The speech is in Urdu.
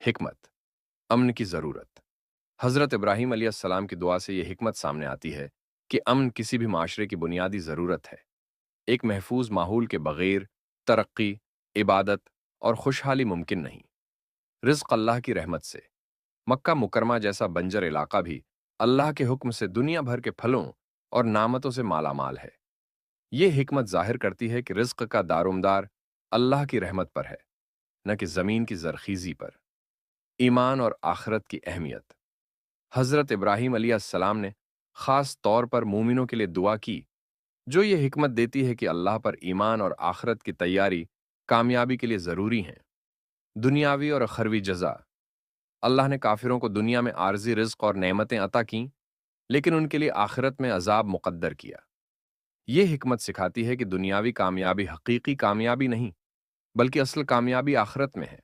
حکمت، امن کی ضرورت۔ حضرت ابراہیم علیہ السلام کی دعا سے یہ حکمت سامنے آتی ہے کہ امن کسی بھی معاشرے کی بنیادی ضرورت ہے۔ ایک محفوظ ماحول کے بغیر ترقی، عبادت اور خوشحالی ممکن نہیں۔ رزق اللہ کی رحمت سے۔ مکہ مکرمہ جیسا بنجر علاقہ بھی اللہ کے حکم سے دنیا بھر کے پھلوں اور نعمتوں سے مالا مال ہے۔ یہ حکمت ظاہر کرتی ہے کہ رزق کا دارومدار اللہ کی رحمت پر ہے، نہ کہ زمین کی زرخیزی پر۔ ایمان اور آخرت کی اہمیت۔ حضرت ابراہیم علیہ السلام نے خاص طور پر مومنوں کے لیے دعا کی، جو یہ حکمت دیتی ہے کہ اللہ پر ایمان اور آخرت کی تیاری کامیابی کے لیے ضروری ہیں۔ دنیاوی اور اخروی جزا۔ اللہ نے کافروں کو دنیا میں عارضی رزق اور نعمتیں عطا کیں، لیکن ان کے لیے آخرت میں عذاب مقدر کیا۔ یہ حکمت سکھاتی ہے کہ دنیاوی کامیابی حقیقی کامیابی نہیں، بلکہ اصل کامیابی آخرت میں ہے۔